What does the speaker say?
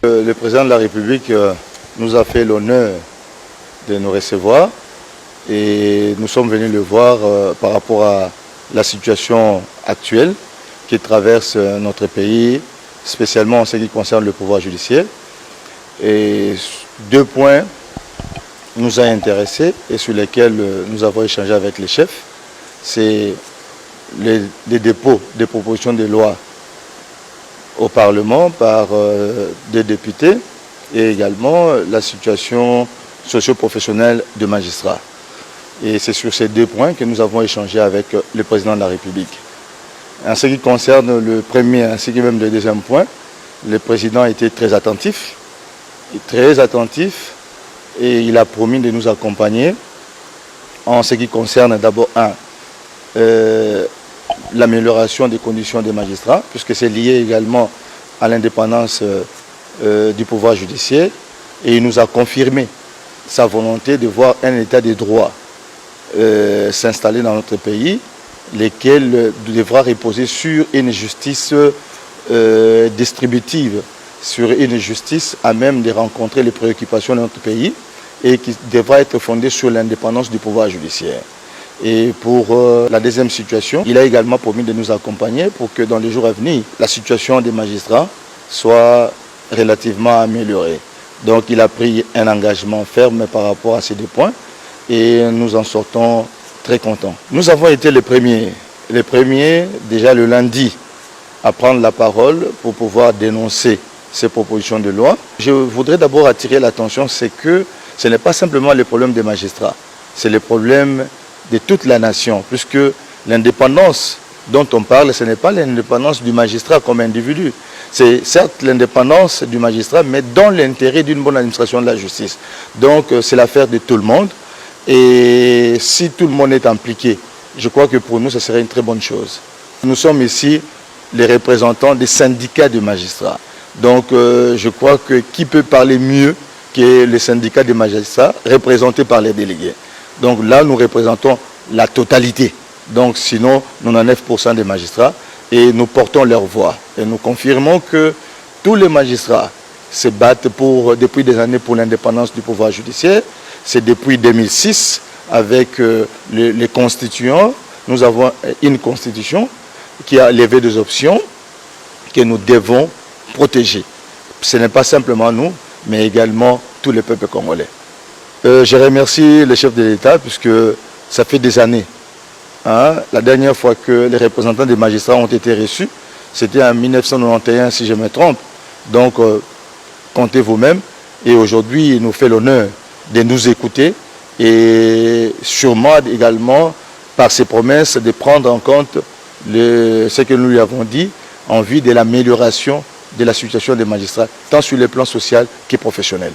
Le président de la République nous a fait l'honneur de nous recevoir et nous sommes venus le voir par rapport à la situation actuelle qui traverse notre pays, spécialement en ce qui concerne le pouvoir judiciaire. Et deux points nous ont intéressés et sur lesquels nous avons échangé avec les chefs. C'est les dépôts des propositions de loi au Parlement par des députés et également la situation socio-professionnelle de magistrats. Et c'est sur ces deux points que nous avons échangé avec le président de la République. En ce qui concerne le premier ainsi que même le deuxième point, le président a été très attentif et il a promis de nous accompagner en ce qui concerne d'abord l'amélioration des conditions des magistrats, puisque c'est lié également à l'indépendance du pouvoir judiciaire. Et il nous a confirmé sa volonté de voir un état de droit s'installer dans notre pays, lesquels devra reposer sur une justice distributive, sur une justice à même de rencontrer les préoccupations de notre pays et qui devra être fondée sur l'indépendance du pouvoir judiciaire. Et pour la deuxième situation, il a également promis de nous accompagner pour que dans les jours à venir, la situation des magistrats soit relativement améliorée. Donc il a pris un engagement ferme par rapport à ces deux points et nous en sortons très contents. Nous avons été les premiers déjà le lundi à prendre la parole pour pouvoir dénoncer ces propositions de loi. Je voudrais d'abord attirer l'attention, c'est que ce n'est pas simplement le problème des magistrats, c'est le problème de toute la nation, puisque l'indépendance dont on parle, ce n'est pas l'indépendance du magistrat comme individu. C'est certes l'indépendance du magistrat, mais dans l'intérêt d'une bonne administration de la justice. Donc c'est l'affaire de tout le monde. Et si tout le monde est impliqué, je crois que pour nous, ce serait une très bonne chose. Nous sommes ici les représentants des syndicats de magistrats. Donc je crois que qui peut parler mieux que les syndicats des magistrats représentés par les délégués. Donc là, nous représentons la totalité. Donc sinon, 99% des magistrats et nous portons leur voix. Et nous confirmons que tous les magistrats se battent depuis des années pour l'indépendance du pouvoir judiciaire. C'est depuis 2006 avec les constituants. Nous avons une constitution qui a levé des options que nous devons protéger. Ce n'est pas simplement nous, mais également tous les peuples congolais. Je remercie le chef de l'État puisque ça fait des années. La dernière fois que les représentants des magistrats ont été reçus, c'était en 1991 si je me trompe. Donc comptez vous-même. Et aujourd'hui, il nous fait l'honneur de nous écouter et sûrement également par ses promesses de prendre en compte ce que nous lui avons dit en vue de l'amélioration de la situation des magistrats, tant sur le plan social que professionnel.